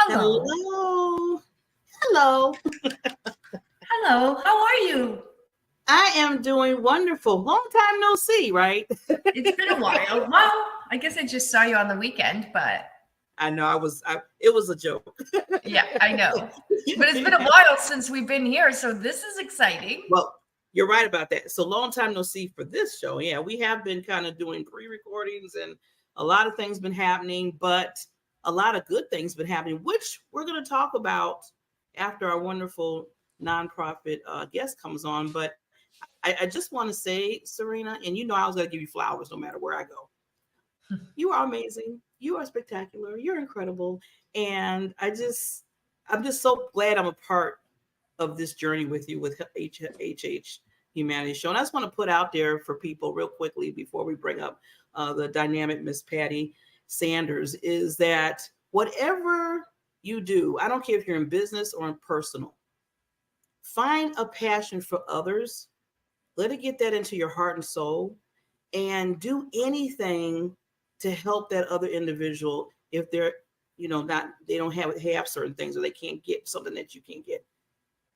Hello. Hello. Hello. Hello. How are you? I am doing wonderful. Long time no see, right? It's been a while. Well, I guess I just saw you on the weekend, but I know it was a joke. yeah, I know. But it's been a while since we've been here, so this is exciting. Well, you're right about that. So long time no see for this show. Yeah, we have been kind of doing pre-recordings and a lot of things been happening, but a lot of good things been happening, which we're going to talk about after our wonderful nonprofit guest comes on. But I just want to say, Serena, and you know I was going to give you flowers no matter where I go. You are amazing. You are spectacular. You're incredible. And I'm just so glad I'm a part of this journey with you with HH Humanity Show. And I just want to put out there for people real quickly before we bring up the dynamic Miss Pasty Sanders is that whatever you do, I don't care if you're in business or in personal, find a passion for others. Let it get that into your heart and soul and do anything to help that other individual if they're, they don't have certain things or they can't get something that you can get.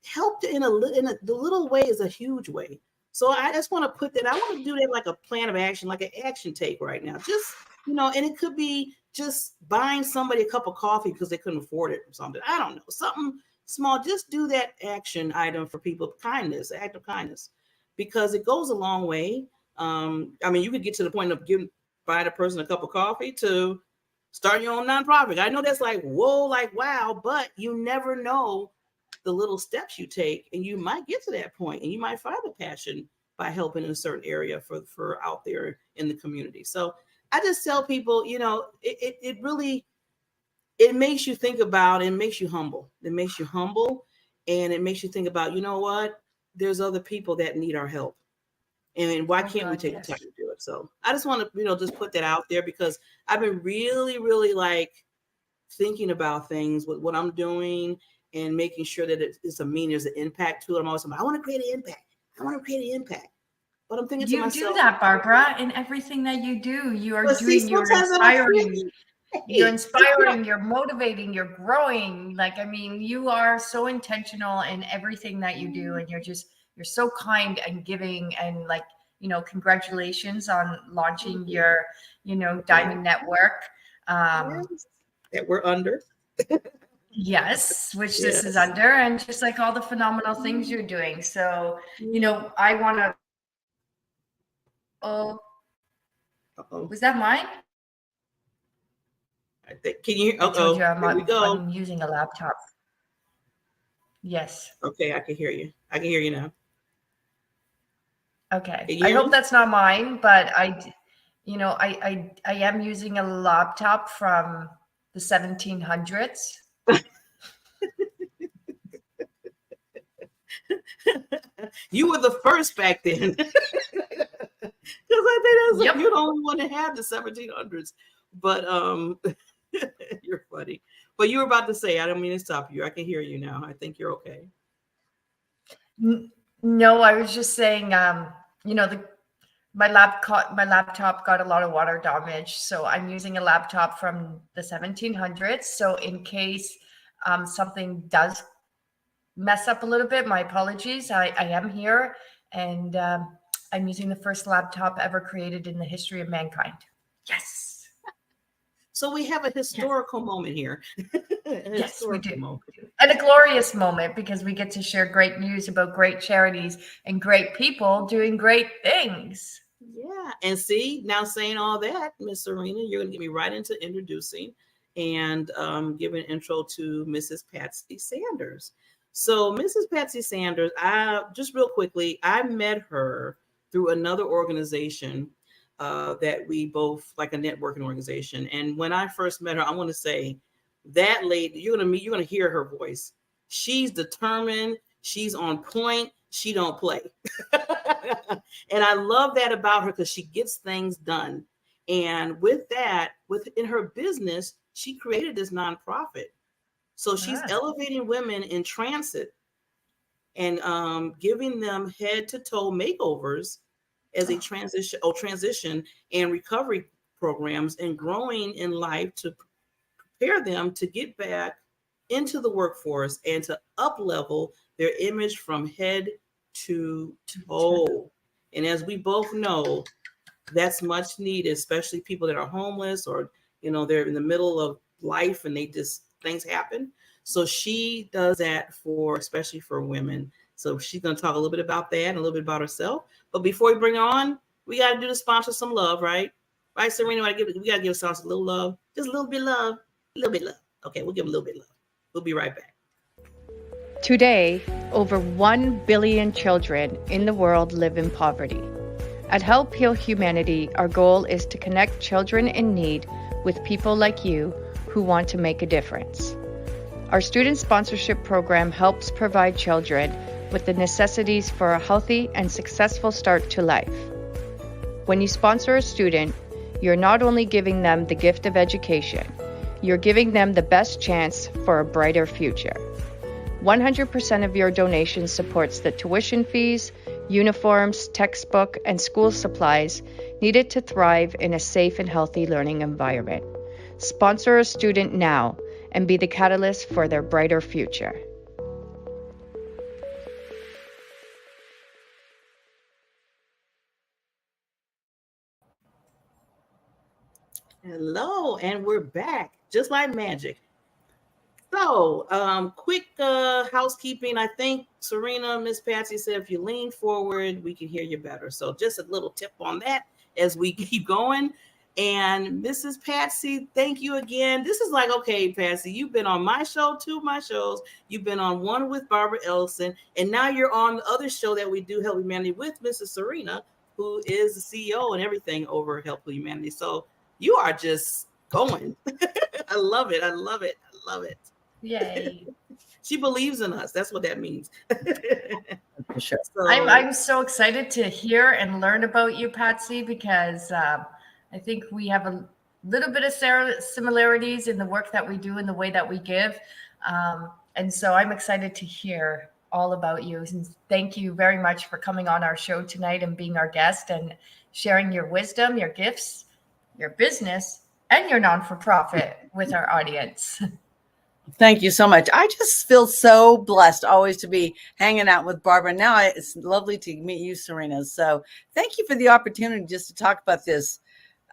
Help in the little way is a huge way. So I just want to put that, I want to do that like a plan of action, like an action take right now. Just, and it could be just buying somebody a cup of coffee because they couldn't afford it or something. I don't know, something small. Just do that action item for people. Kindness, act of kindness, because it goes a long way. You could get to the point of buying a person a cup of coffee to start your own nonprofit. I know that's like, whoa, like, wow, but you never know the little steps you take, and you might get to that point and you might find a passion by helping in a certain area for out there in the community. So I just tell people, it really, it makes you think about, it makes you humble. It makes you humble, and it makes you think about, you know what, there's other people that need our help. And why can't we take the time to do it? So I just want to, just put that out there, because I've been really, really like thinking about things with what I'm doing and making sure that it's there's an impact to it. I'm always saying, I want to create an impact. I want to create an impact. But I'm thinking to myself, you do that, Barbara, in everything that you do. You're inspiring. You're inspiring, you're motivating, you're growing. You are so intentional in everything that you do, and you're so kind and giving, and congratulations on launching your, Diamond Network. That we're under. Yes, which this is under, and just like all the phenomenal things you're doing. So, I want to. Oh, was that mine? I think, can you? I told you I'm using a laptop. Yes. Okay, I can hear you. I can hear you now. Okay. I hope that's not mine, but I am using a laptop from the 1700s. You were the first back then. Because I think you're the only one that had the 1700s. But you're funny. But you were about to say, I don't mean to stop you. I can hear you now. I think you're okay. No, I was just saying, my laptop got a lot of water damage, so I'm using a laptop from the 1700s. So in case something does mess up a little bit, my apologies. I am here, and I'm using the first laptop ever created in the history of mankind. Yes. So we have a historical moment here. Yes, we do. Moment. And a glorious moment, because we get to share great news about great charities and great people doing great things. Yeah. And see, now saying all that, Miss Serena, you're going to get me right into introducing and giving an intro to Mrs. Pasty Sanders. So Mrs. Pasty Sanders, just real quickly, I met her through another organization that we both, like a networking organization. And when I first met her, I want to say that lady, you're going to hear her voice. She's determined. She's on point. She don't play. And I love that about her, because she gets things done. And with that, within her business, she created this nonprofit. So she's elevating women in transit and giving them head to toe makeovers as a transition and recovery programs, and growing in life to prepare them to get back into the workforce and to up level their image from head to toe. And as we both know, that's much needed, especially people that are homeless, or they're in the middle of life and things happen. So she does that especially for women. So she's going to talk a little bit about that and a little bit about herself. But before we bring her on, we got to do the sponsor some love, right? Right, Serena? We got to give sponsors a little love, just a little bit of love, a little bit of love. Okay, we'll give them a little bit of love. We'll be right back. Today, over 1 billion children in the world live in poverty. At Help Heal Humanity, our goal is to connect children in need with people like you who want to make a difference. Our student sponsorship program helps provide children with the necessities for a healthy and successful start to life. When you sponsor a student, you're not only giving them the gift of education, you're giving them the best chance for a brighter future. 100% of your donation supports the tuition fees, uniforms, textbook, and school supplies needed to thrive in a safe and healthy learning environment. Sponsor a student now and be the catalyst for their brighter future. Hello, and we're back, just like magic. So, quick housekeeping. I think Serena, Miss Patsy said if you lean forward, we can hear you better. So just a little tip on that as we keep going. And Mrs. Patsy, thank you again. This is like, okay, Patsy, you've been on my show, 2 of my shows. You've been on one with Barbara Ellison, and now you're on the other show that we do, Help Humanity, with Mrs. Serena, who is the CEO and everything over Help Humanity. So you are just going. I love it. I love it. I love it. Yay. She believes in us. That's what that means. For sure. So, I'm so excited to hear and learn about you, Patsy, because I think we have a little bit of similarities in the work that we do and the way that we give. And so I'm excited to hear all about you. And thank you very much for coming on our show tonight and being our guest and sharing your wisdom, your gifts, your business, and your non-for-profit with our audience. Thank you so much. I just feel so blessed always to be hanging out with Barbara. Now it's lovely to meet you, Serena. So thank you for the opportunity just to talk about this.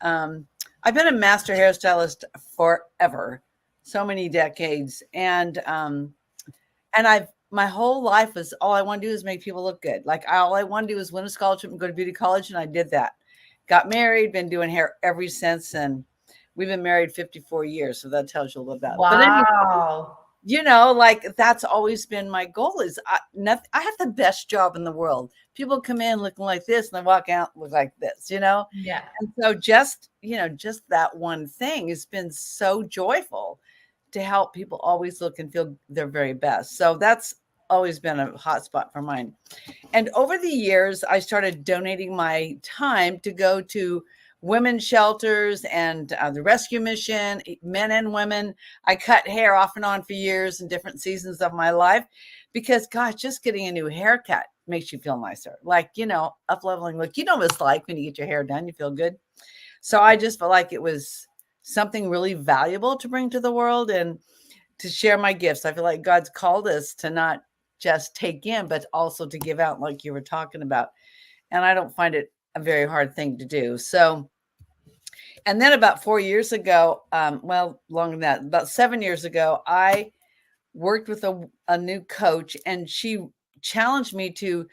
I've been a master hairstylist forever, so many decades. And my whole life was all I want to do is make people look good. Like all I want to do is win a scholarship and go to beauty college. And I did that. Got married, been doing hair ever since. And we've been married 54 years. So that tells you a little about it. Wow. But anyway, that's always been my goal is I have the best job in the world. People come in looking like this and they walk out look like this, Yeah. And so just that one thing has been so joyful to help people always look and feel their very best. So that's always been a hot spot for mine. And over the years, I started donating my time to go to women's shelters and the rescue mission, men and women. I cut hair off and on for years in different seasons of my life because, gosh, just getting a new haircut makes you feel nicer. Like, up leveling look. You know what it's like when you get your hair done, you feel good. So I just felt like it was something really valuable to bring to the world and to share my gifts. I feel like God's called us to not just take in, but also to give out, like you were talking about. And I don't find it a very hard thing to do. So, and then about 4 years ago, well, longer than that, about 7 years ago, I worked with a new coach, and she challenged me to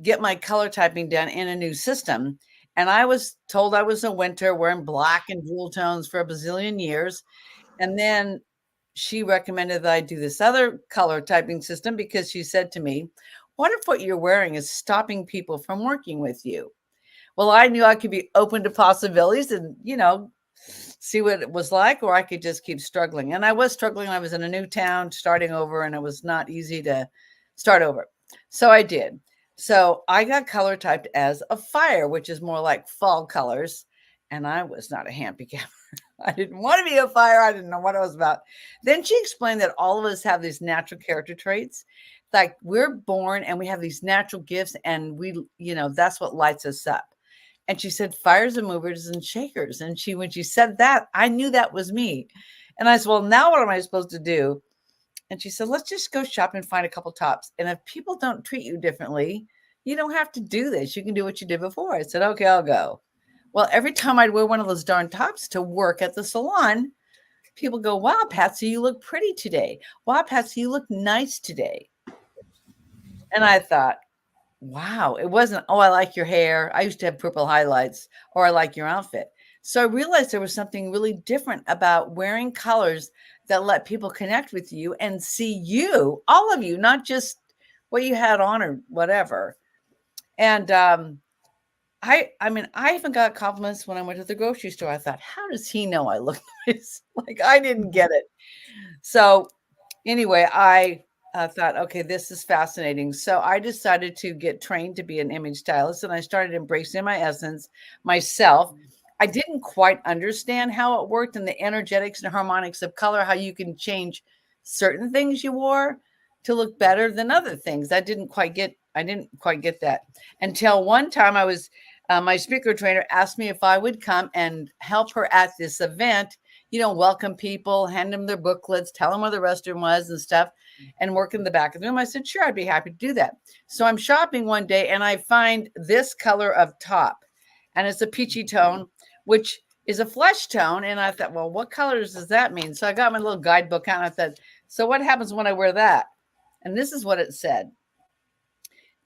get my color typing done in a new system. And I was told I was a winter wearing black and jewel tones for a bazillion years. And then she recommended that I do this other color typing system because she said to me, what if what you're wearing is stopping people from working with you? Well, I knew I could be open to possibilities and, see what it was like, or I could just keep struggling. And I was struggling. I was in a new town starting over, and it was not easy to start over. So I did. So I got color typed as a fire, which is more like fall colors. And I was not a happy camper. I didn't want to be a fire. I didn't know what it was about. Then she explained that all of us have these natural character traits. Like we're born and we have these natural gifts, and we, that's what lights us up. And she said, fires and movers and shakers. And when she said that, I knew that was me. And I said, well, now what am I supposed to do? And she said, let's just go shop and find a couple tops. And if people don't treat you differently, you don't have to do this. You can do what you did before. I said, okay, I'll go. Well, every time I'd wear one of those darn tops to work at the salon, people go, wow, Patsy, you look pretty today. Wow, Patsy, you look nice today. And I thought, wow, it wasn't, oh, I like your hair. I used to have purple highlights, or I like your outfit. So I realized there was something really different about wearing colors that let people connect with you and see you, all of you, not just what you had on or whatever. And I even got compliments when I went to the grocery store. I thought, how does he know I look nice? Like I didn't get it. So anyway, I thought, okay, this is fascinating. So I decided to get trained to be an image stylist, and I started embracing my essence myself. I didn't quite understand how it worked and the energetics and harmonics of color, how you can change certain things you wore to look better than other things. I didn't quite get that until one time I was, my speaker trainer asked me if I would come and help her at this event, welcome people, hand them their booklets, tell them where the restroom was and stuff, and work in the back of the room. I said, sure, I'd be happy to do that. So I'm shopping one day and I find this color of top, and it's a peachy tone, which is a flesh tone. And I thought, well, what colors does that mean? So I got my little guidebook out and I thought, so what happens when I wear that? And this is what it said.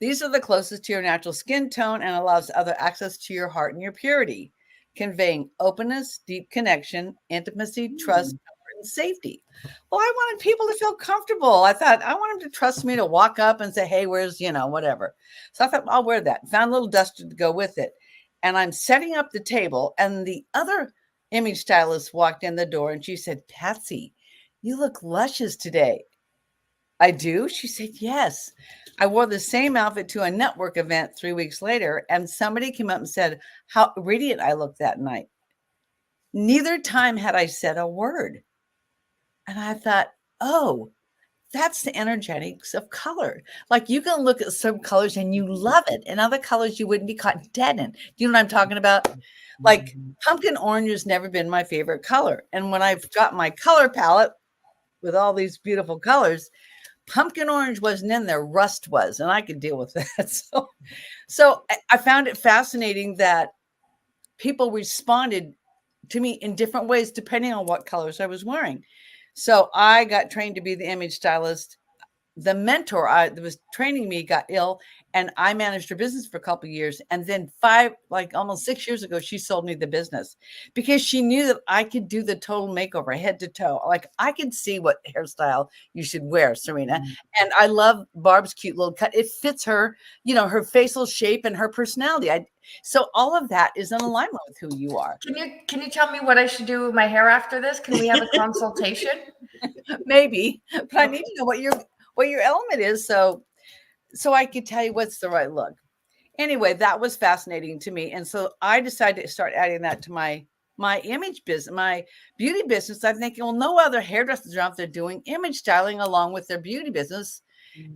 These are the closest to your natural skin tone and allows other access to your heart and your purity, conveying openness, deep connection, intimacy, trust, and safety. Well, I wanted people to feel comfortable. I thought I want them to trust me to walk up and say, hey, where's, whatever. So I thought, I'll wear that. Found a little duster to go with it. And I'm setting up the table, and the other image stylist walked in the door and she said, Patsy, you look luscious today. I do? She said, yes. I wore the same outfit to a network event 3 weeks later, and somebody came up and said how radiant I looked that night. Neither time had I said a word. And I thought, oh, that's the energetics of color. Like you can look at some colors and you love it, and other colors you wouldn't be caught dead in. Do you know what I'm talking about? Like pumpkin orange has never been my favorite color. And when I've got my color palette with all these beautiful colors, pumpkin orange wasn't in there, rust was, and I could deal with that. So I found it fascinating that people responded to me in different ways depending on what colors I was wearing. So I got trained to be the image stylist. The mentor that was training me got ill, and I managed her business for a couple of years. And then almost 6 years ago, she sold me the business because she knew that I could do the total makeover head to toe. Like I could see what hairstyle you should wear, Serena. And I love Barb's cute little cut. It fits her, her facial shape and her personality. So all of that is in alignment with who you are. Can you tell me what I should do with my hair after this? Can we have a consultation? Maybe, but I need to know what your element is, so I could tell you what's the right look. anyway, that was fascinating to me. And so I decided to start adding that to my image business, my beauty business. I'm thinking, well, no other hairdressers are out there doing image styling along with their beauty business.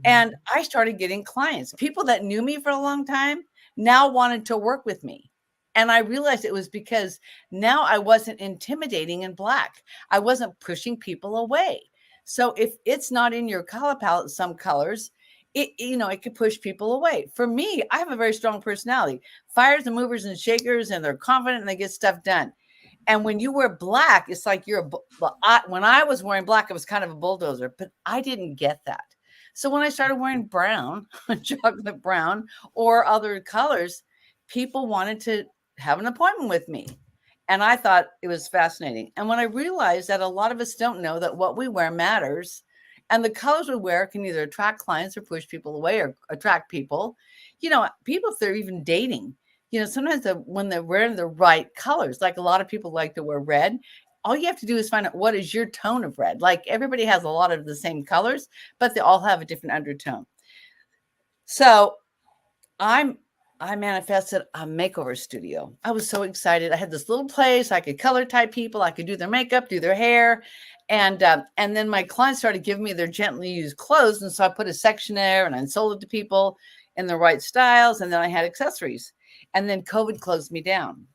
And I started getting clients, people that knew me for a long time now wanted to work with me. And I realized it was because now I wasn't intimidating in black. I wasn't pushing people away. So if it's not in your color palette, some colors, it could push people away. For me, I have a very strong personality, fires and movers and shakers, and they're confident and they get stuff done. And when you wear black, it's like when I was wearing black, it was kind of a bulldozer, but I didn't get that. So when I started wearing brown, chocolate brown, or other colors, people wanted to have an appointment with me. And I thought it was fascinating. And when I realized that a lot of us don't know that what we wear matters, and the colors we wear can either attract clients or push people away or attract people, people, if they're even dating, sometimes when they're wearing the right colors, like a lot of people like to wear red, all you have to do is find out what is your tone of red. Like everybody has a lot of the same colors, but they all have a different undertone. So I manifested a makeover studio. I was so excited. I had this little place. I could color type people. I could do their makeup, do their hair. And then my clients started giving me their gently used clothes. And so I put a section there and I sold it to people in the right styles. And then I had accessories. And then COVID closed me down.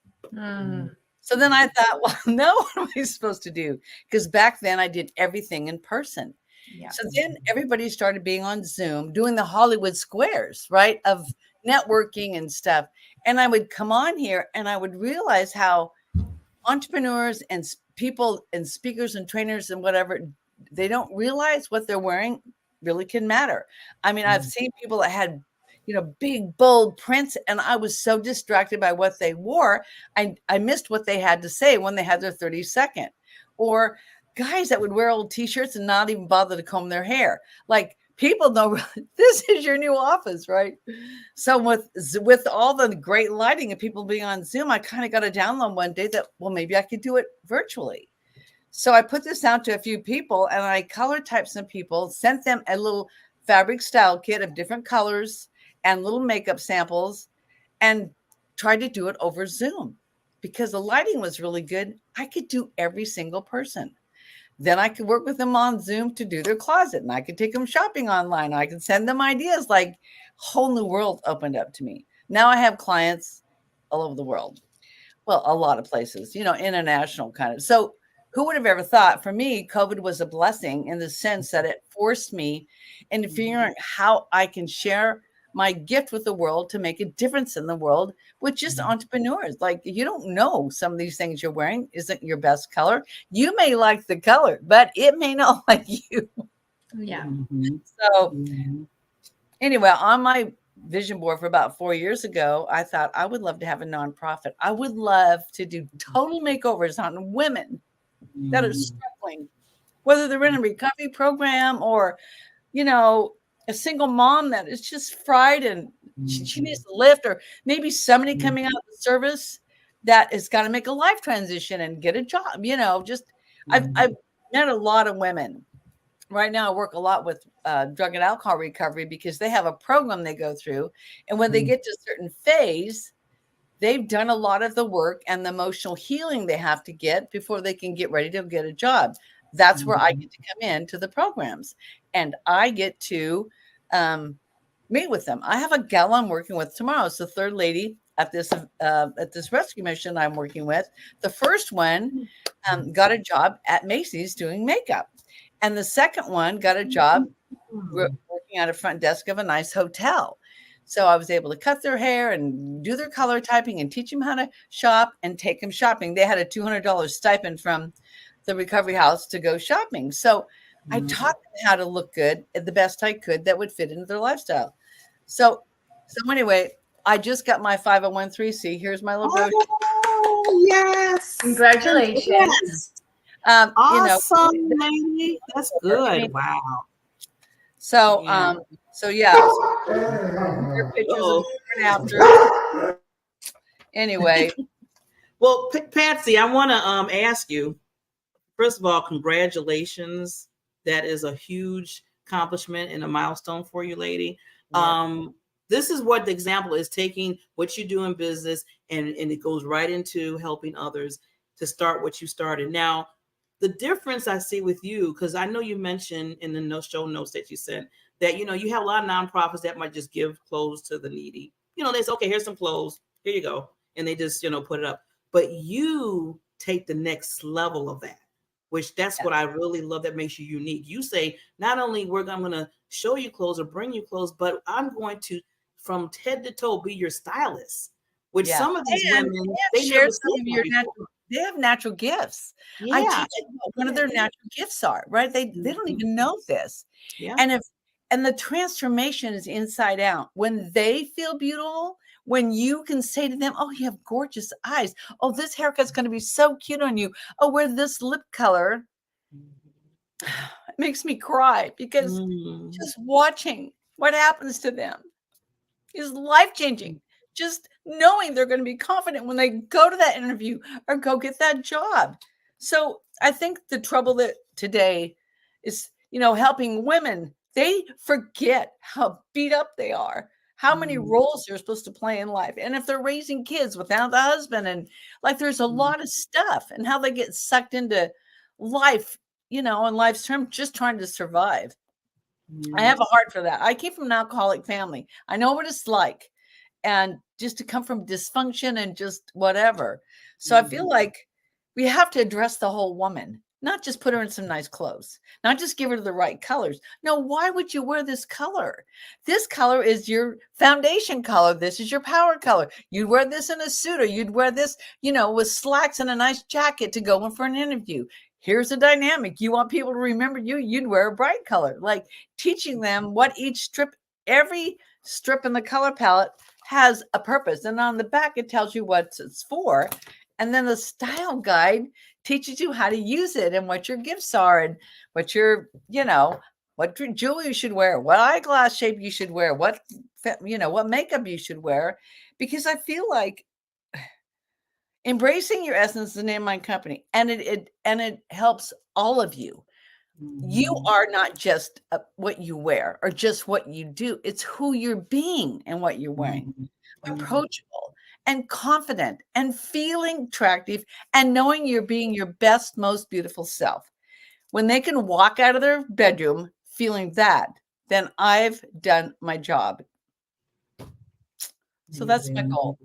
So then I thought, well, no, what am I supposed to do? Because back then I did everything in person. Yeah. So then everybody started being on Zoom, doing the Hollywood squares, right, of networking and stuff. And I would come on here and I would realize how entrepreneurs and people and speakers and trainers and whatever, they don't realize what they're wearing really can matter. I mean, I've seen people that had, big, bold prints, and I was so distracted by what they wore. I missed what they had to say when they had their 30-second. Or guys that would wear old t-shirts and not even bother to comb their hair. Like, people know this is your new office, right? So with all the great lighting and people being on Zoom, I kind of got a download one day that, well, maybe I could do it virtually. So I put this out to a few people and I color typed some people, sent them a little fabric style kit of different colors and little makeup samples, and tried to do it over Zoom because the lighting was really good. I could do every single person. Then I could work with them on Zoom to do their closet, and I could take them shopping online. I could send them ideas. Like, whole new world opened up to me. Now I have clients all over the world. Well, a lot of places, international kind of. So who would have ever thought? For me, COVID was a blessing in the sense that it forced me into figuring out how I can share my gift with the world to make a difference in the world with just entrepreneurs. Like, you don't know some of these things you're wearing isn't your best color. You may like the color, but it may not like you. Yeah. So anyway, on my vision board for about 4 years ago, I thought I would love to have a nonprofit. I would love to do total makeovers on women that are struggling, whether they're in a recovery program or, a single mom that is just fried and she needs to lift, or maybe somebody coming out of the service that is got to make a life transition and get a job. I've met a lot of women. Right now, I work a lot with drug and alcohol recovery because they have a program they go through. And when they get to a certain phase, they've done a lot of the work and the emotional healing they have to get before they can get ready to get a job. That's where I get to come into the programs, and I get to meet with them. I have a gal I'm working with tomorrow. It's the third lady at this rescue mission I'm working with. The first one got a job at Macy's doing makeup, and the second one got a job working at a front desk of a nice hotel. So I was able to cut their hair and do their color typing and teach them how to shop and take them shopping. They had a $200 stipend from the recovery house to go shopping. So I taught them how to look good at the best I could that would fit into their lifestyle. So anyway, I just got my 501(c)(3). Here's my little brochure. Oh, yes. Congratulations. Yes. Awesome, lady. That's good. Wow. So, pictures of after. Anyway. Well, Patsy, I want to ask you, first of all, congratulations. That is a huge accomplishment and a milestone for you, lady. Yeah. This is what the example is, taking what you do in business and it goes right into helping others to start what you started. Now, the difference I see with you, because I know you mentioned in the show notes that you sent that, you know, you have a lot of nonprofits that might just give clothes to the needy. You know, they say, okay, here's some clothes. Here you go. And they just, you know, put it up. But you take the next level of that, which that's what I really love that makes you unique. You say, not only I'm going to show you clothes or bring you clothes, but I'm going to, from head to toe, be your stylist. Which some of these women, they share never some of your natural. They have natural gifts. Yeah. I teach them what one of their natural gifts are, right? They don't even know this. Yeah. And the transformation is inside out. When they feel beautiful, when you can say to them, oh, you have gorgeous eyes. Oh, this haircut's going to be so cute on you. Oh, wear this lip color. It makes me cry because just watching what happens to them is life-changing. Just knowing they're going to be confident when they go to that interview or go get that job. So I think the trouble that today is, you know, helping women, they forget how beat up they are, how many roles they're supposed to play in life. And if they're raising kids without the husband, and like there's a lot of stuff, and how they get sucked into life, you know, in life's terms, just trying to survive. I have a heart for that. I came from an alcoholic family. I know what it's like. And just to come from dysfunction and just whatever. So I feel like we have to address the whole woman, not just put her in some nice clothes, not just give her the right colors. No, why would you wear this color? This color is your foundation color. This is your power color. You'd wear this in a suit, or you'd wear this, you know, with slacks and a nice jacket to go in for an interview. Here's the dynamic. You want people to remember you, you'd wear a bright color. Like teaching them what every strip in the color palette has a purpose. And on the back, it tells you what it's for. And then the style guide teaches you how to use it and what your gifts are and what your, you know, what jewelry you should wear, what eyeglass shape you should wear, what, you know, what makeup you should wear. Because I feel like embracing your essence is the name of my company. And it helps all of you. You are not just what you wear or just what you do. It's who you're being and what you're wearing. Approachable and confident and feeling attractive and knowing you're being your best, most beautiful self. When they can walk out of their bedroom feeling that, then I've done my job. So that's my goal.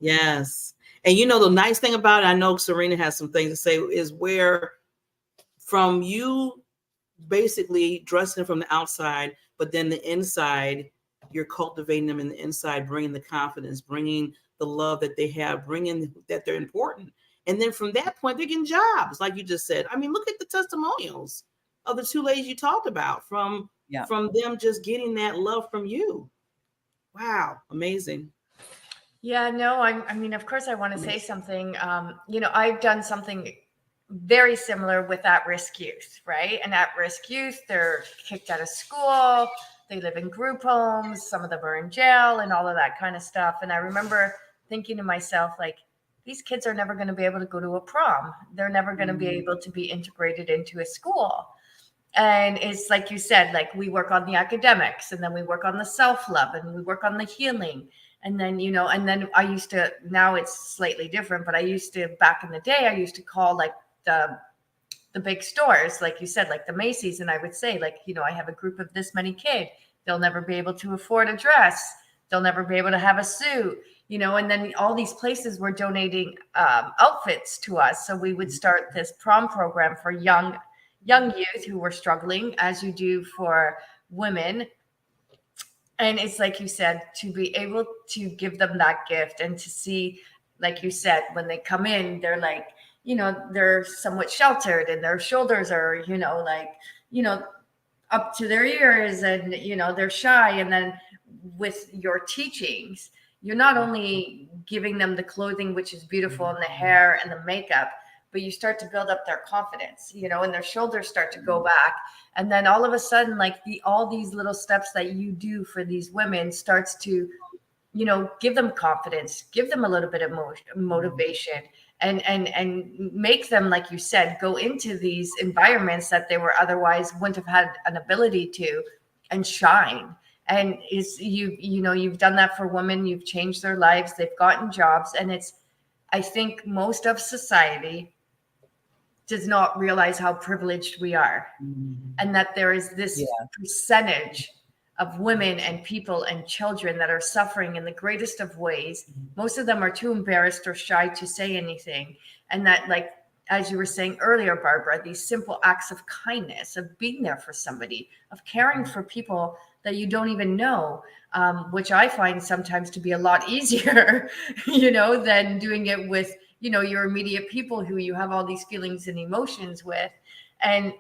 Yes. And you know, the nice thing about it, I know Serena has some things to say, is where from you basically dressing from the outside, but then the inside, you're cultivating them in the inside, bringing the confidence, bringing the love that they have, bringing that they're important. And then from that point, they're getting jobs, like you just said. I mean, look at the testimonials of the two ladies you talked about from them just getting that love from you. Wow. Amazing. Yeah, no, I mean, of course I want to say something. You know, I've done something very similar with at-risk youth, right? And at-risk youth, they're kicked out of school, they live in group homes, some of them are in jail and all of that kind of stuff. And I remember thinking to myself, like, these kids are never going to be able to go to a prom. They're never going to be able to be integrated into a school. And it's like you said, like we work on the academics, and then we work on the self-love, and we work on the healing. And then, you know, and then I used to, now it's slightly different, but I used to, back in the day, I used to call like the big stores, like you said, like the Macy's. And I would say, like, you know, I have a group of this many kids. They'll never be able to afford a dress. They'll never be able to have a suit, you know, and then all these places were donating outfits to us. So we would start this prom program for young youth who were struggling, as you do for women. And it's like you said, to be able to give them that gift and to see, like you said, when they come in, they're like, you know, they're somewhat sheltered and their shoulders are, you know, like, you know, up to their ears, and, you know, they're shy. And then with your teachings, you're not only giving them the clothing, which is beautiful, and the hair and the makeup, but you start to build up their confidence, you know, and their shoulders start to go back. And then all of a sudden, like all these little steps that you do for these women starts to, you know, give them confidence, give them a little bit of motivation, and make them, like you said, go into these environments that they were otherwise wouldn't have had an ability to, and shine. And you've done that for women. You've changed their lives. They've gotten jobs. And I think most of society does not realize how privileged we are, and that there is this percentage of women and people and children that are suffering in the greatest of ways. Most of them are too embarrassed or shy to say anything. And that, like, as you were saying earlier, Barbara, these simple acts of kindness, of being there for somebody, of caring for people that you don't even know, which I find sometimes to be a lot easier, than doing it with, your immediate people who you have all these feelings and emotions with, and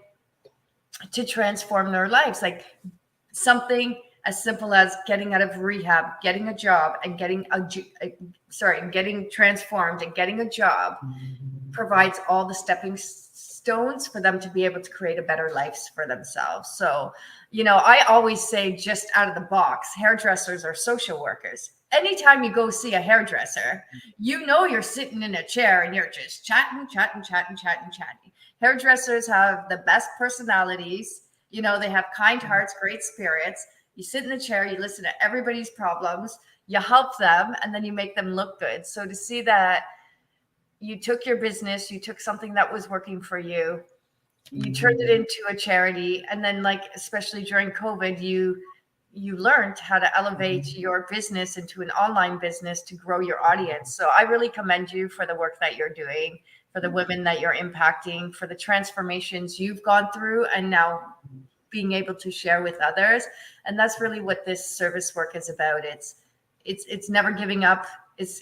to transform their lives. Like something as simple as getting out of rehab, getting a job, and getting transformed and getting a job provides all the stepping stones for them to be able to create a better life for themselves. So, I always say, just out of the box, hairdressers are social workers. Anytime you go see a hairdresser, you're sitting in a chair and you're just chatting. Hairdressers have the best personalities. They have kind hearts, great spirits. You sit in the chair, you listen to everybody's problems, you help them, and then you make them look good. So to see that you took your business, you took something that was working for you, you turned it into a charity, and then, like, especially during COVID, you learned how to elevate your business into an online business to grow your audience. So I really commend you for the work that you're doing, for the women that you're impacting, for the transformations you've gone through, and now being able to share with others. And that's really what this service work is about. It's never giving up. It's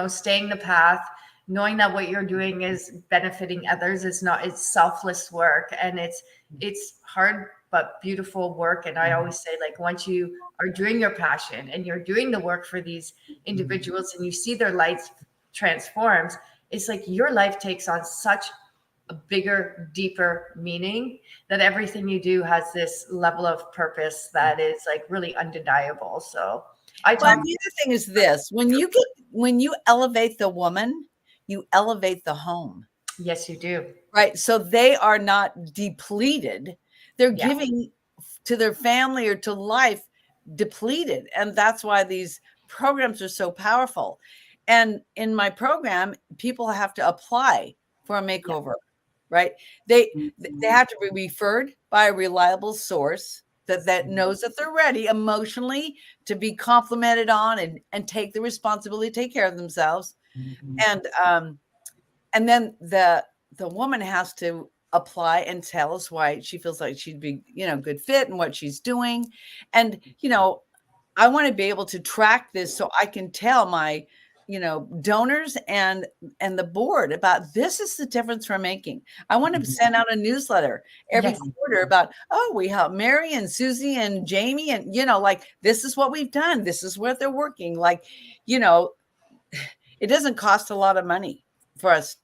staying the path, knowing that what you're doing is benefiting others. It's selfless work, and it's hard but beautiful work. And I always say, like, once you are doing your passion and you're doing the work for these individuals and you see their lives transformed, it's like your life takes on such a bigger, deeper meaning, that everything you do has this level of purpose that is, like, really undeniable. So the other thing is this: when you elevate the woman, you elevate the home. Yes, you do. Right. So they are not depleted. They're giving to their family or to life depleted. And that's why these programs are so powerful. And in my program, people have to apply for a makeover, right? They have to be referred by a reliable source that knows that they're ready emotionally to be complimented on and take the responsibility to take care of themselves. And then the woman has to apply and tell us why she feels like she'd be, good fit and what she's doing. And, I want to be able to track this so I can tell my, donors and the board about, this is the difference we're making. I want to send out a newsletter every quarter about, we help Mary and Susie and Jamie, and, this is what we've done. This is what they're working. Like, it doesn't cost a lot of money for us.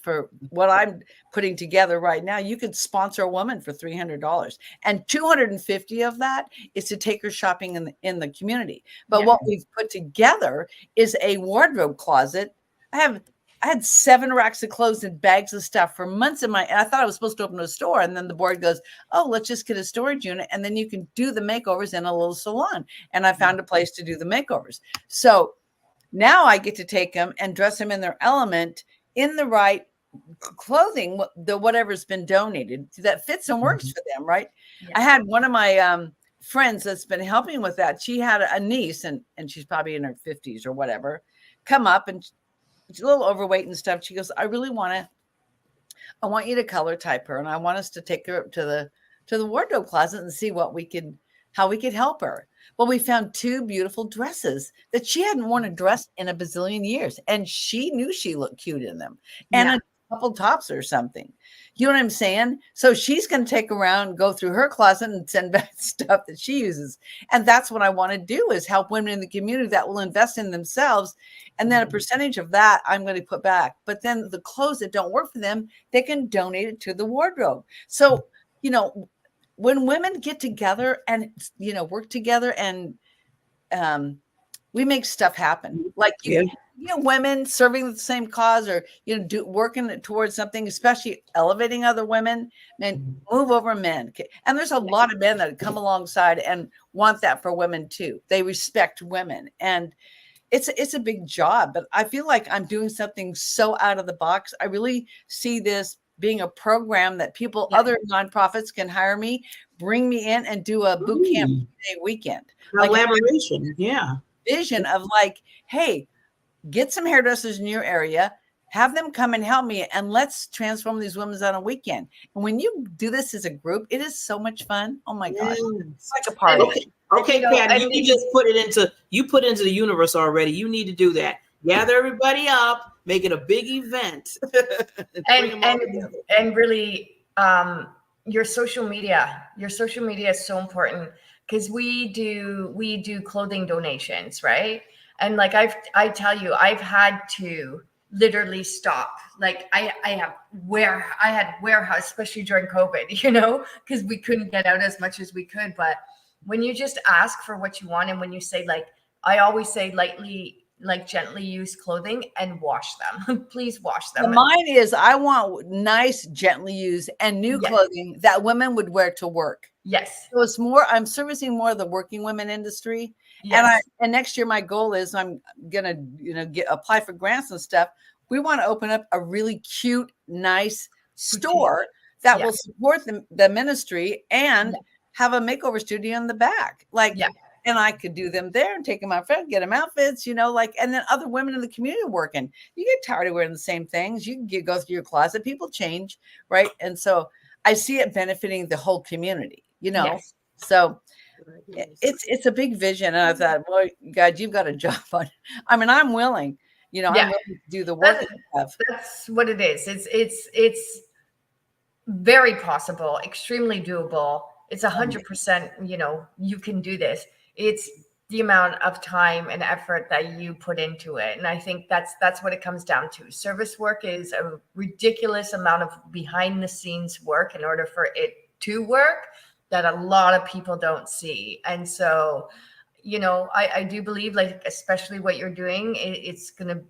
For what I'm putting together right now, you could sponsor a woman for $300, and $250 of that is to take her shopping in the community. But what we've put together is a wardrobe closet. I had 7 racks of clothes and bags of stuff for months and I thought I was supposed to open a store, and then the board goes, let's just get a storage unit, and then you can do the makeovers in a little salon. And I found a place to do the makeovers. So now I get to take them and dress them in their element, in the right clothing, whatever's been donated that fits and works for them, right? Yeah. I had one of my friends that's been helping with that. She had a niece, and she's probably in her 50s or whatever, come up, and she's a little overweight and stuff. She goes, I want you to color type her, and I want us to take her up to the wardrobe closet and see how we could help her. Well, we found 2 beautiful dresses that she hadn't worn a dress in a bazillion years, and she knew she looked cute in them, and a couple tops or something. You know what I'm saying? So she's going to take around, go through her closet and send back stuff that she uses. And that's what I want to do, is help women in the community that will invest in themselves. And then a percentage of that I'm going to put back. But then the clothes that don't work for them, they can donate it to the wardrobe. So, when women get together and, work together and we make stuff happen. Like women serving the same cause, or working towards something, especially elevating other women. Men, move over men. And there's a lot of men that come alongside and want that for women too. They respect women, and it's a big job. But I feel like I'm doing something so out of the box. I really see this being a program that other nonprofits can hire me, bring me in, and do a boot camp day weekend. Collaboration, vision of like, hey, get some hairdressers in your area, have them come and help me, and let's transform these women on a weekend. And when you do this as a group, it is so much fun. Oh my gosh, it's like a party. Okay, Patty, you just put it into the universe already. You need to do that. Gather everybody up, make it a big event, and really, your social media is so important, because we do clothing donations, right? And like I tell you, I've had to literally stop. Like I had warehouse, especially during COVID, because we couldn't get out as much as we could. But when you just ask for what you want, and when you say, like, I always say lightly, like gently used clothing, and wash them. Please wash them. Mine is, I want nice, gently used and new clothing that women would wear to work. Yes. So it's more, I'm servicing more of the working women industry. Yes. And next year, my goal is I'm going to, apply for grants and stuff. We want to open up a really cute, nice store that will support the ministry and have a makeover studio in the back. And I could do them there and take them out front, get them outfits, and then other women in the community working. You get tired of wearing the same things. You can go through your closet. People change, right? And so I see it benefiting the whole community, Yes. So it's a big vision. And I thought, well, God, you've got a job on. I mean, I'm willing, I'm willing to do the work. That's what it is. It's very possible, extremely doable. It's 100%, you can do this. It's the amount of time and effort that you put into it. And I think that's what it comes down to. Service work is a ridiculous amount of behind the scenes work in order for it to work, that a lot of people don't see. And so, I do believe, like, especially what you're doing, it is going to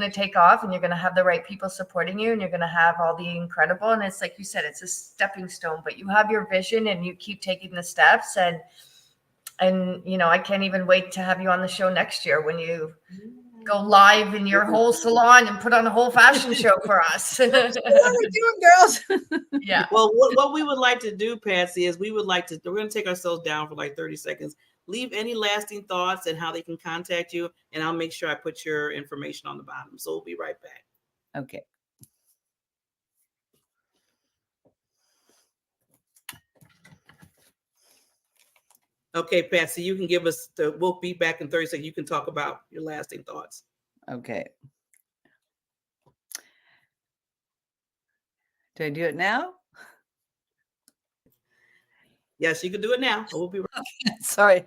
take off, and you're going to have the right people supporting you, and you're going to have all the incredible. And it's like you said, it's a stepping stone, but you have your vision and you keep taking the steps. And I can't even wait to have you on the show next year when you go live in your whole salon and put on a whole fashion show for us. What are we doing, girls? Yeah. Well, what we would like to do, Patsy, is we're going to take ourselves down for like 30 seconds. Leave any lasting thoughts and how they can contact you, and I'll make sure I put your information on the bottom. So we'll be right back. Okay. Okay, Patsy, you can give us we'll be back in 30 seconds. You can talk about your lasting thoughts. Okay. Do I do it now? Yes, you can do it now. We'll be right back. Sorry.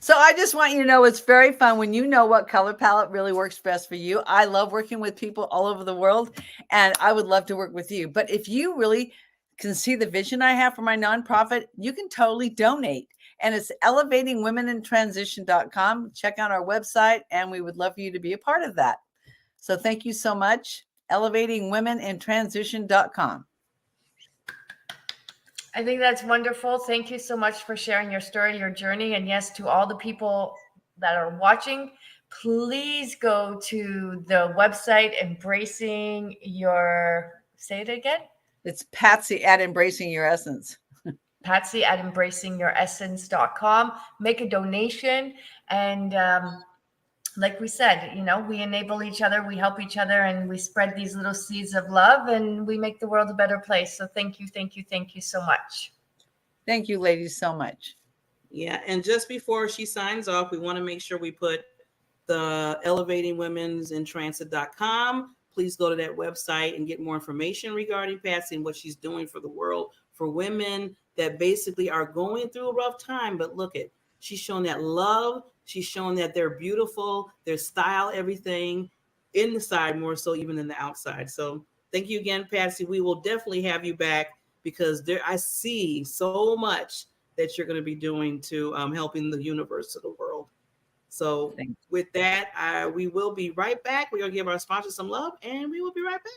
So I just want you to know, it's very fun when you know what color palette really works best for you. I love working with people all over the world, and I would love to work with you. But if you really can see the vision I have for my nonprofit, you can totally donate. And it's elevatingwomenintransition.com. Check out our website, and we would love for you to be a part of that. So thank you so much. Elevatingwomenintransition.com. I think that's wonderful. Thank you so much for sharing your story, your journey. And yes, to all the people that are watching, please go to the website, say it again. It's Patsy at Embracing Your Essence. Patsy at embracingyouressence.com. Make a donation. And like we said, we enable each other, we help each other, and we spread these little seeds of love, and we make the world a better place. So thank you so much. Thank you, ladies, so much. Yeah. And just before she signs off, we want to make sure we put the elevatingwomen'sintransit.com. Please go to that website and get more information regarding Patsy and what she's doing for the world, for women that basically are going through a rough time. But look at, she's shown that love. She's shown that they're beautiful, their style, everything inside more so even than the outside. So thank you again, Patsy. We will definitely have you back, because I see so much that you're going to be doing to helping the universe, to the world. So with that, we will be right back. We're going to give our sponsors some love, and we will be right back.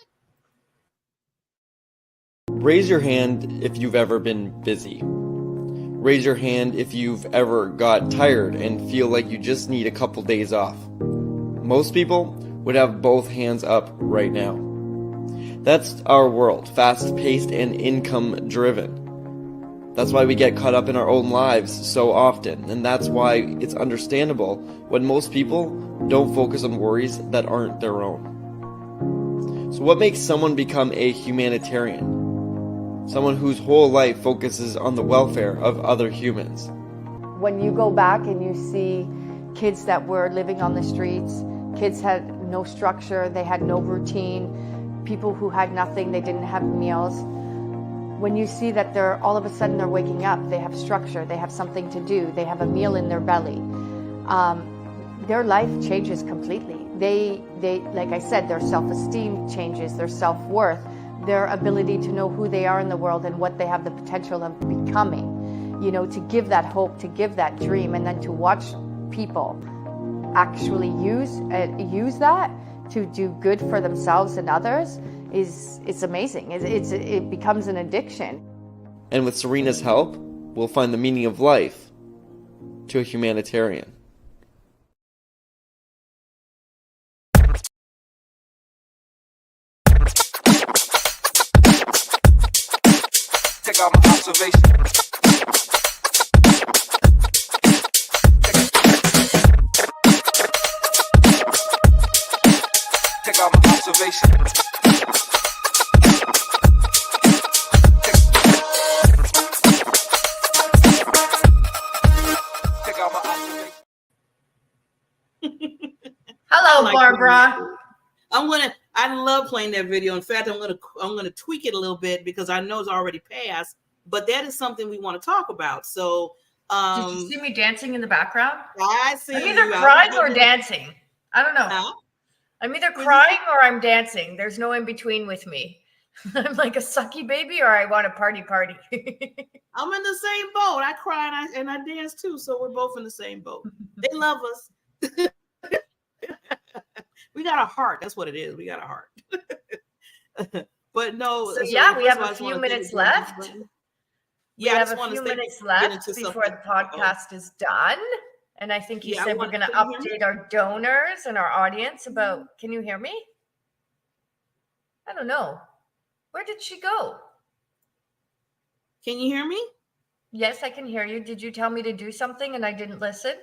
Raise your hand if you've ever been busy. Raise your hand if you've ever got tired and feel like you just need a couple days off. Most people would have both hands up right now. That's our world, fast-paced and income-driven. That's why we get caught up in our own lives so often, and that's why it's understandable when most people don't focus on worries that aren't their own. So what makes someone become a humanitarian? Someone whose whole life focuses on the welfare of other humans. When you go back and you see kids that were living on the streets, kids had no structure, they had no routine, people who had nothing, they didn't have meals. When you see that they're all of a sudden they're waking up, they have structure, they have something to do, they have a meal in their belly, their life changes completely. They like I said, their self-esteem changes, their self-worth, their ability to know who they are in the world and what they have the potential of becoming, you know, to give that hope, to give that dream, and then to watch people actually use that to do good for themselves and others it's amazing. It becomes an addiction. And with Serena's help, we'll find the meaning of life to a humanitarian. Take out my observation. Take out my observation. Take out my observation. Hello, Barbara. I love playing that video. In fact, I'm gonna tweak it a little bit because I know it's already passed, but that is something we want to talk about. So did you see me dancing in the background? I see. I'm either crying or dancing. I don't know. Huh? I'm either crying or I'm dancing. There's no in between with me. I'm like a sucky baby, or I want to party. I'm in the same boat. I cry and I dance too. So we're both in the same boat. They love us. We got a heart. That's what it is. We got a heart. But no. So yeah, we have a few minutes left. Yeah, we have a few minutes left before the podcast is done. And I think you said we're going to update our donors and our audience about, can you hear me? I don't know. Where did she go? Can you hear me? Yes, I can hear you. Did you tell me to do something and I didn't listen?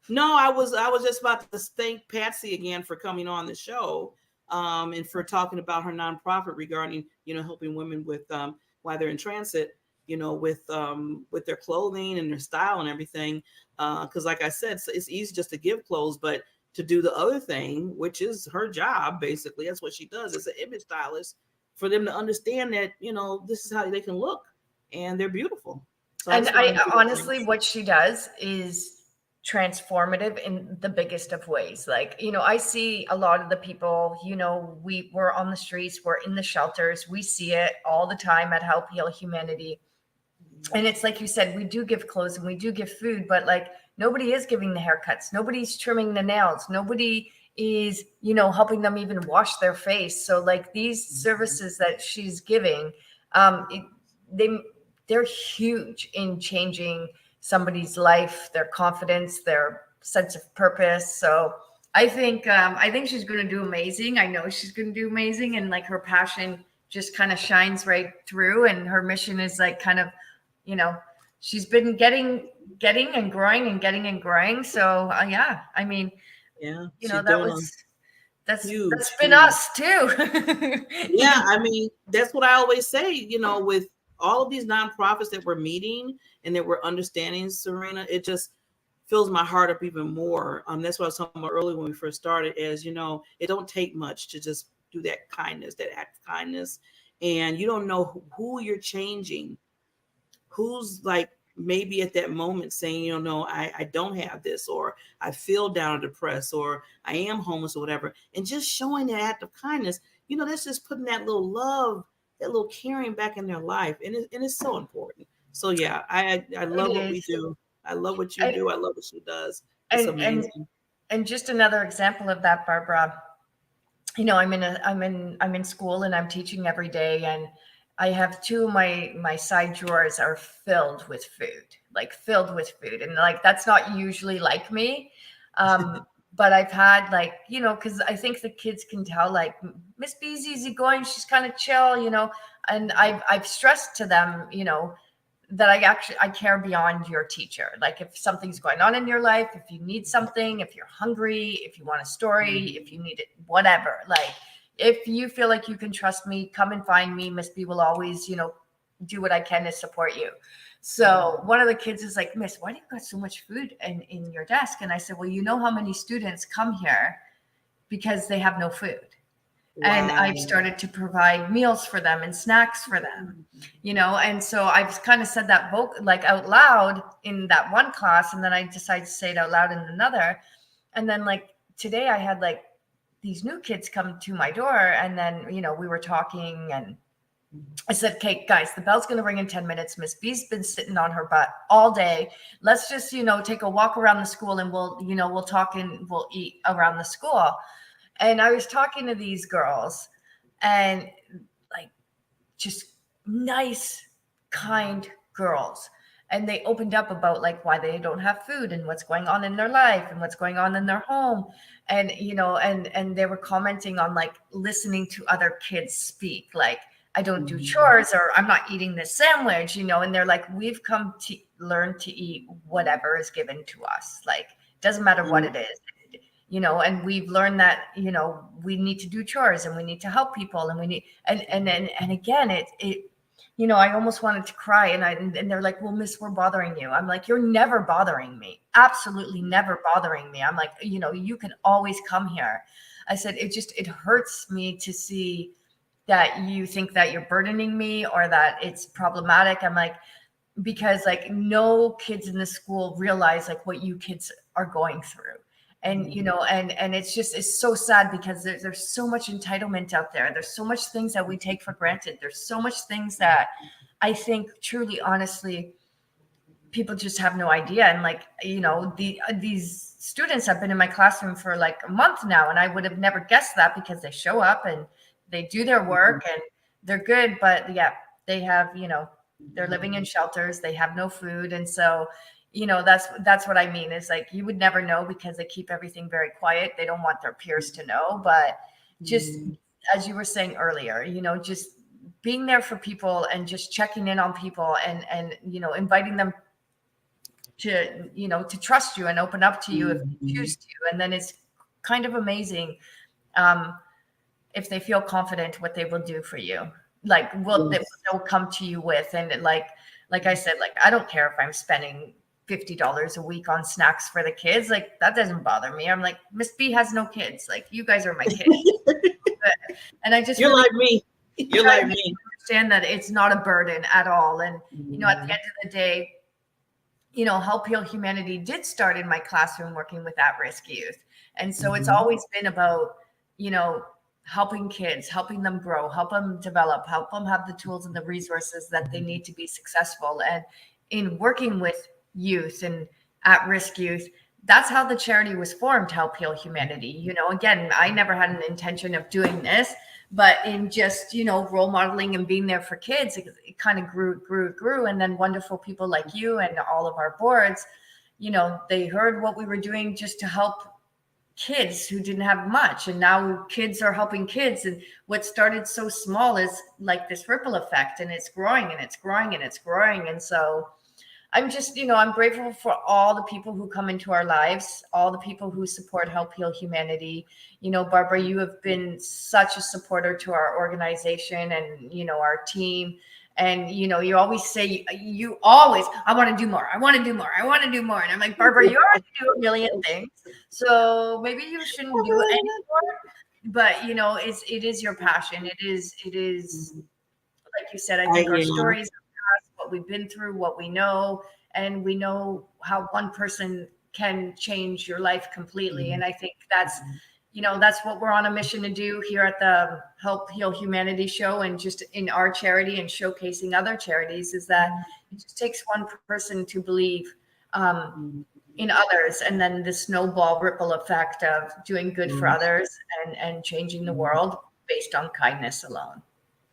No, I was just about to thank Patsy again for coming on the show, and for talking about her nonprofit regarding, helping women with while they're in transit, with their clothing and their style and everything. Because like I said, it's easy just to give clothes, but to do the other thing, which is her job, basically, that's what she does as an image stylist, for them to understand that, this is how they can look and they're beautiful. So and I honestly, what she does is transformative in the biggest of ways. Like, I see a lot of the people, we're on the streets, we're in the shelters, we see it all the time at Help Heal Humanity. And it's like you said, we do give clothes and we do give food, but like nobody is giving the haircuts. Nobody's trimming the nails. Nobody is, helping them even wash their face. So like these services that she's giving, they're huge in changing somebody's life, their confidence, their sense of purpose. So I think she's going to do amazing. I know she's going to do amazing. And like her passion just kind of shines right through. And her mission is like kind of, she's been getting and growing and getting and growing. So yeah, I mean, that's been us too. Yeah. I mean, that's what I always say, with all of these nonprofits that we're meeting and that we're understanding, Serena, it just fills my heart up even more. That's what I was talking about earlier when we first started, is, it don't take much to just do that kindness, that act of kindness. And you don't know who you're changing, who's like maybe at that moment saying, no, I don't have this, or I feel down or depressed, or I am homeless or whatever. And just showing that act of kindness, that's just putting that little love, that little caring back in their life. And it's so important. So yeah, I love what we do. I love what you do. I love what she does. It's And amazing. and just another example of that, Barbara. I'm in school and I'm teaching every day, and I have two of my side drawers are filled with food, like filled with food, and like that's not usually like me. But I've had like, because I think the kids can tell like Miss B's easygoing, she's kind of chill, and I've stressed to them, that I care beyond your teacher. Like if something's going on in your life, if you need something, if you're hungry, if you want a story, if you need it, whatever, like if you feel like you can trust me, come and find me. Miss B will always, do what I can to support you. So one of the kids is like, Miss, why do you got so much food in your desk? And I said, well, you know how many students come here because they have no food. And I've started to provide meals for them and snacks for them, and so I've kind of said that like out loud in that one class, and then I decided to say it out loud in another. And then like today I had like these new kids come to my door, and then we were talking, and I said, okay, guys, the bell's going to ring in 10 minutes. Miss B's been sitting on her butt all day. Let's just, take a walk around the school, and we'll talk and we'll eat around the school. And I was talking to these girls, and like just nice, kind girls. And they opened up about like why they don't have food and what's going on in their life and what's going on in their home. And, and they were commenting on like listening to other kids speak, like, I don't do chores, or I'm not eating this sandwich, and they're like, we've come to learn to eat whatever is given to us. Like, doesn't matter what it is. And we've learned that, we need to do chores and we need to help people, and we need, and again, it, I almost wanted to cry, and they're like, well, Miss, we're bothering you. I'm like, you're never bothering me. Absolutely never bothering me. I'm like, you can always come here. I said, it hurts me to see that you think that you're burdening me or that it's problematic. I'm like, because like no kids in the school realize like what you kids are going through. And and it's so sad because there's so much entitlement out there. There's so much things that we take for granted. There's so much things that I think truly, honestly, people just have no idea. And like, these students have been in my classroom for like a month now, and I would have never guessed that because they show up and they do their work and they're good. But yeah, they have, they're living in shelters. They have no food. And so, that's what I mean is like, you would never know because they keep everything very quiet. They don't want their peers to know, but just as you were saying earlier, just being there for people and just checking in on people and, inviting them to, to trust you and open up to you if you choose to. And then it's kind of amazing. If they feel confident, what they will do for you, like they'll come to you with, and like I said, like, I don't care if I'm spending $50 a week on snacks for the kids. Like that doesn't bother me. I'm like, Miss B has no kids. Like you guys are my kids. And I just, you're like me. You're like me. Understand that it's not a burden at all. And, at the end of the day, Help Heal Humanity did start in my classroom working with at-risk youth. And so it's always been about, helping kids, helping them grow, help them develop, help them have the tools and the resources that they need to be successful. And in working with youth and at-risk youth, that's how the charity was formed, Help Heal Humanity. Again, I never had an intention of doing this, but in just, role modeling and being there for kids, it kind of grew. And then wonderful people like you and all of our boards, they heard what we were doing just to help kids who didn't have much. And now kids are helping kids. And what started so small is like this ripple effect, and it's growing and it's growing and it's growing. And so I'm just, I'm grateful for all the people who come into our lives, all the people who support Help Heal Humanity. Barbara, you have been such a supporter to our organization and, our team. And, you always say, I want to do more. I want to do more. I want to do more. And I'm like, Barbara, you already do a million things. So maybe you shouldn't do it anymore. But, it is your passion. It is, like you said, I think our stories, what we've been through, what we know, and we know how one person can change your life completely. And I think that's what we're on a mission to do here at the Help Heal Humanity show, and just in our charity and showcasing other charities, is that it just takes one person to believe in others, and then the snowball ripple effect of doing good for others and changing the world based on kindness alone.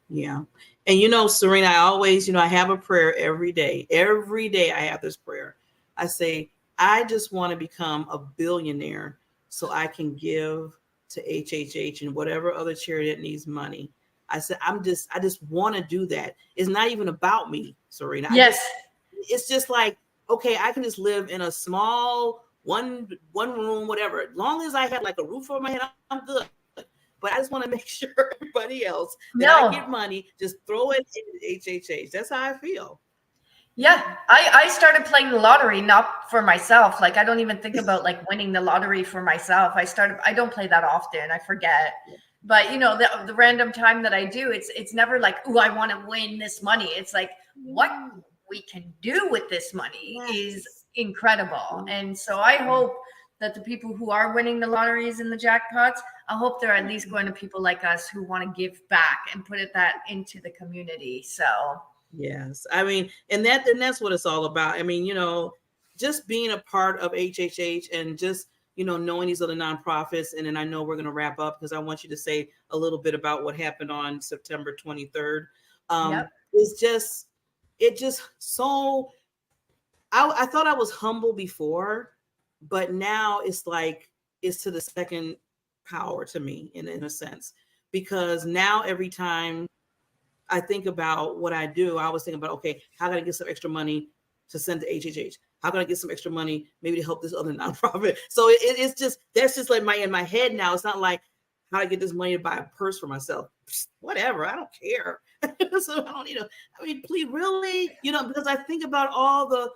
Yeah. And you know, Serena, I always, you know, I have a prayer every day. Every day I have this prayer. I say, I just want to become a billionaire so I can give to HHH and whatever other charity that needs money. I said, I just want to do that. It's not even about me, Serena. Yes. It's just like, okay, I can just live in a small one room, whatever. As long as I have like a roof over my head, I'm good. But I just want to make sure everybody else that I get money, just throw it into HHH. That's how I feel. Yeah, I started playing the lottery, not for myself. Like, I don't even think about like winning the lottery for myself. I don't play that often. I forget. But you know, the random time that I do, it's never like, oh, I want to win this money. It's like, what we can do with this money is incredible. And so I hope that the people who are winning the lotteries and the jackpots, I hope they're at least going to people like us who want to give back and put that into the community. So yes, I mean, and that's what it's all about. I mean, you know, just being a part of HHH and just, you know, knowing these other nonprofits. And then I know we're going to wrap up because I want you to say a little bit about what happened on September 23rd. It just so, I thought I was humble before, but now it's like, it's to the second power to me in a sense, because now every time I think about what I do, I always think about, okay, how can I get some extra money to send to HHH? How can I get some extra money maybe to help this other nonprofit? So it's just, that's just like in my head now. It's not like how to get this money to buy a purse for myself. Whatever, I don't care. So I don't need I mean, please, really, you know, because I think about all the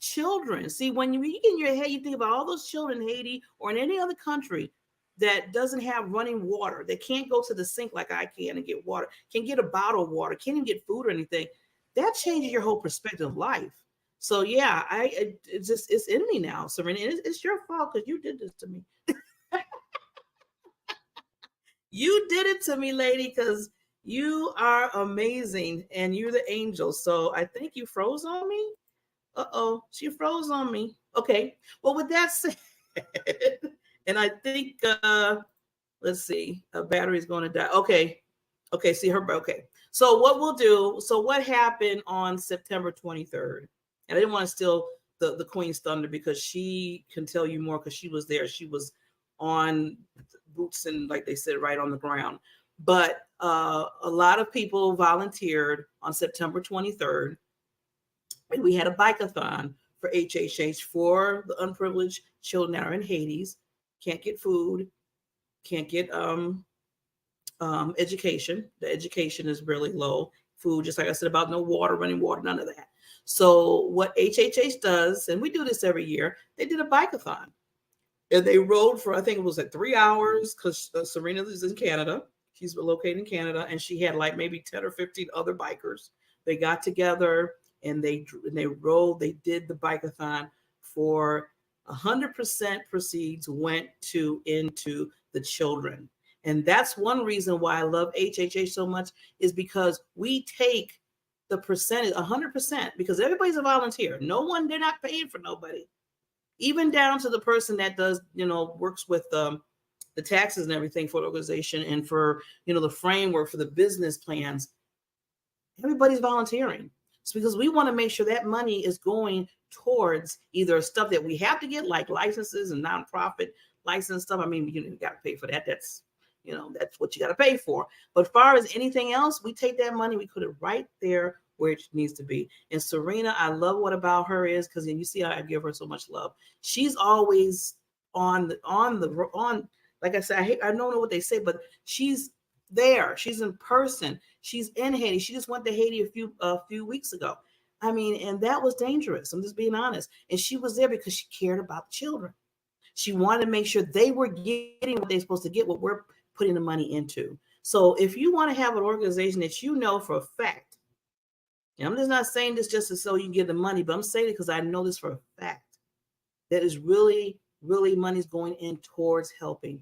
children. See, when you get in your head, you think about all those children in Haiti or in any other country that doesn't have running water, that can't go to the sink like I can and get water, can get a bottle of water, can't even get food or anything. That changes your whole perspective of life. So yeah, it's in me now, Serena. It's your fault because you did this to me. You did it to me, lady, because you are amazing and you're the angel. So I think you froze on me. Uh-oh, she froze on me. Okay. Well, with that said, and I think let's see, a battery is going to die. Okay, see her. Okay, so what we'll do, so what happened on September 23rd? And I didn't want to steal the Queen's thunder because she can tell you more because she was there. She was on boots and, like they said, right on the ground. But a lot of people volunteered on September 23rd. And we had a bike-a-thon for HHH for the unprivileged children that are in Haiti, can't get food, can't get education. The education is really low. Food, just like I said, about no water, running water, none of that. So what HHH does, and we do this every year, they did a bike-a-thon. And they rode for, I think it was like 3 hours, because Serena is in Canada. She's located in Canada, and she had like maybe 10 or 15 other bikers. They got together and they rode, they did the bike-a-thon for 100% proceeds went into the children. And that's one reason why I love HHH so much, is because we take the percentage 100%, because everybody's a volunteer. No one, they're not paying for nobody. Even down to the person that does, you know, works with the taxes and everything for the organization and for, you know, the framework for the business plans. Everybody's volunteering. It's because we want to make sure that money is going towards either stuff that we have to get, like licenses and nonprofit license stuff. I mean, you got to pay for that. That's, you know, that's what you got to pay for. But as far as anything else, we take that money, we put it right there where it needs to be. And Serena, I love what about her is, because you see how I give her so much love. She's always on, like I said, I don't know what they say, but she's there. She's in person. She's in Haiti. She just went to Haiti a few weeks ago. I mean, and that was dangerous. I'm just being honest. And she was there because she cared about the children. She wanted to make sure they were getting what they're supposed to get, what we're putting the money into. So if you want to have an organization that you know for a fact, and I'm just not saying this just so you can get the money, but I'm saying it because I know this for a fact, that is really, really money's going in towards helping.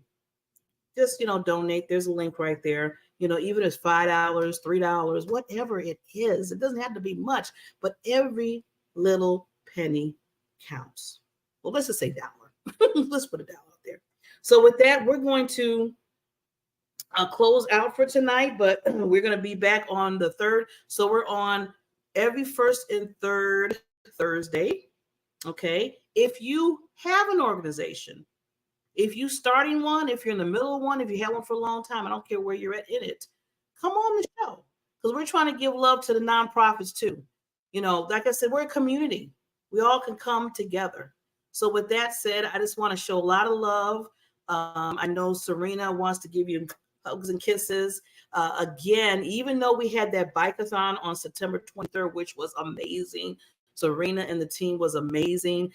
Just, you know, donate. There's a link right there. You know, even if it's $5, $3, whatever it is, it doesn't have to be much, but every little penny counts. Well, let's just say dollar. Let's put a dollar out there. So with that, we're going to close out for tonight, but we're going to be back on the 3rd. So we're on every first and third Thursday. Okay. If you have an organization, if you're starting one, if you're in the middle of one, if you have one for a long time, I don't care where you're at in it, come on the show, because we're trying to give love to the nonprofits too. You know, like I said, we're a community. We all can come together. So with that said, I just want to show a lot of love. I know Serena wants to give you hugs and kisses. Again, even though we had that bike-a-thon on September 23rd, which was amazing, Serena and the team was amazing.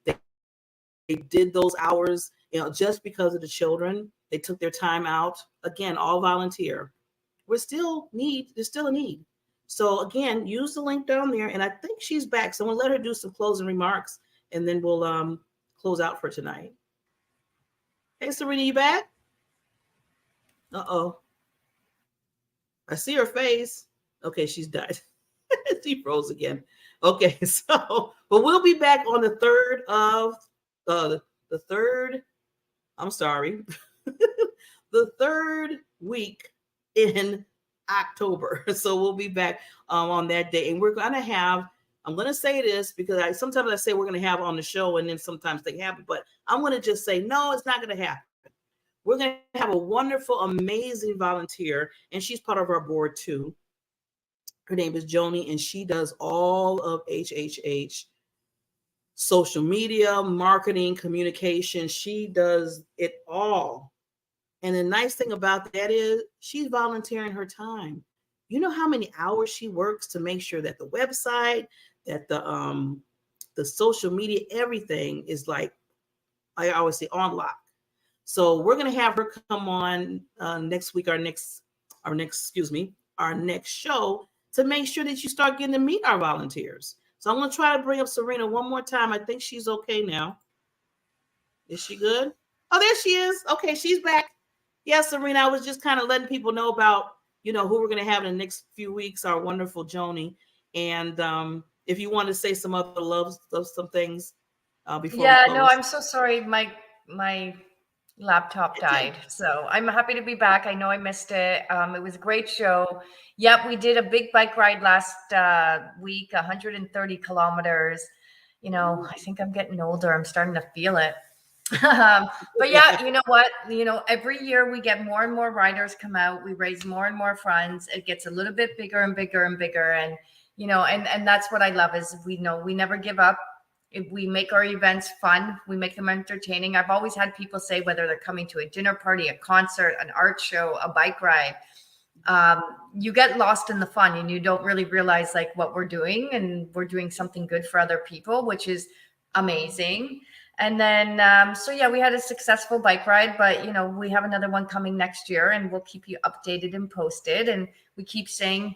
They did those hours, you know, just because of the children. They took their time out. Again, all volunteer. There's still a need. So again, use the link down there. And I think she's back. So I'm gonna let her do some closing remarks, and then we'll close out for tonight. Hey, Serena, you back? Uh-oh. I see her face. Okay, she's died. She froze again. Okay, so, but we'll be back on the 3rd of the 3rd. I'm sorry. The 3rd week in October. So we'll be back on that day. And we're going to have, I'm going to say this because sometimes I say we're going to have on the show and then sometimes they happen, but I'm going to just say, no, it's not going to happen. We're going to have a wonderful, amazing volunteer, and she's part of our board too. Her name is Joni, and she does all of HHH, social media, marketing, communication. She does it all. And the nice thing about that is she's volunteering her time. You know how many hours she works to make sure that the website, that the social media, everything is like, I always say, on lock. So we're going to have her come on next week, our next show, to make sure that you start getting to meet our volunteers. So I'm going to try to bring up Serena one more time. I think she's okay now. Is she good? Oh, there she is. Okay, she's back. Yes, Serena, I was just kind of letting people know about, you know, who we're going to have in the next few weeks, our wonderful Joni. And if you want to say some other some things before Yeah, we close. no, I'm so sorry. My laptop died. So I'm happy to be back. I know I missed it. It was a great show. Yep, we did a big bike ride last week, 130 kilometers. You know, I think I'm getting older. I'm starting to feel it. But yeah, you know what? You know, every year we get more and more riders come out. We raise more and more funds. It gets a little bit bigger and bigger and bigger. And, you know, and that's what I love is we know we never give up. If we make our events fun, we make them entertaining. I've always had people say, whether they're coming to a dinner party, a concert, an art show, a bike ride, you get lost in the fun and you don't really realize like what we're doing, and we're doing something good for other people, which is amazing. And then, so yeah, we had a successful bike ride, but you know, we have another one coming next year, and we'll keep you updated and posted. And we keep saying,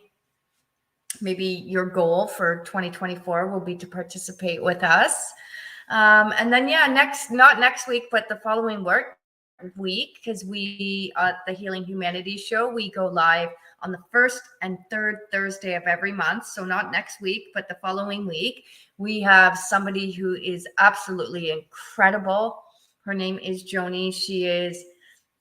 maybe your goal for 2024 will be to participate with us. And then, yeah, not next week, but the following week, because we, at the Healing Humanity Show, we go live on the 1st and 3rd Thursday of every month. So not next week, but the following week, we have somebody who is absolutely incredible. Her name is Joni. She is,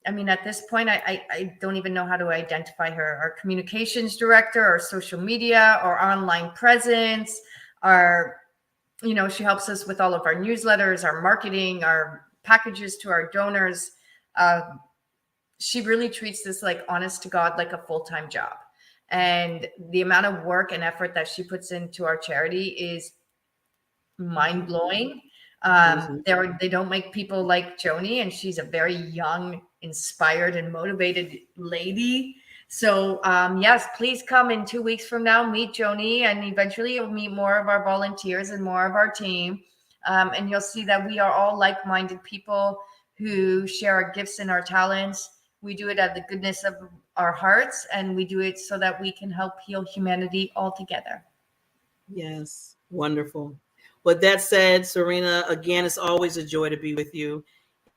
I mean, at this point, I don't even know how to identify her. Our communications director, our social media, our online presence, you know, she helps us with all of our newsletters, our marketing, our packages to our donors. She really treats this, like, honest to God, like a full-time job. And the amount of work and effort that she puts into our charity is mind-blowing. They don't make people like Joni, and she's a very young, inspired, and motivated lady. So yes, please come in 2 weeks from now, meet Joni, and eventually you'll meet more of our volunteers and more of our team. And you'll see that we are all like-minded people who share our gifts and our talents. We do it out of the goodness of our hearts, and we do it so that we can help heal humanity all together. Yes, wonderful. With that said, Serena, again, it's always a joy to be with you.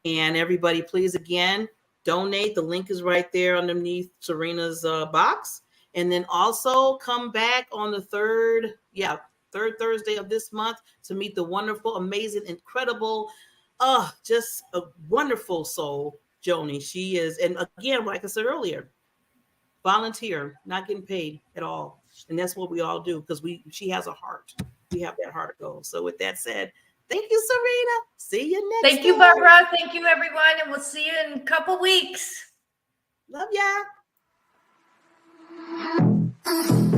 And everybody, please, again, donate. The link is right there underneath Serena's box. And then also come back on the 3rd third Thursday of this month to meet the wonderful, amazing, incredible, just a wonderful soul, Joni. She is, and again, like I said earlier, volunteer, not getting paid at all. And that's what we all do because she has a heart. We have that heart of gold. So with that said, thank you, Serena. See you next Thank you, time. Barbara. Thank you, everyone. And we'll see you in a couple weeks. Love ya.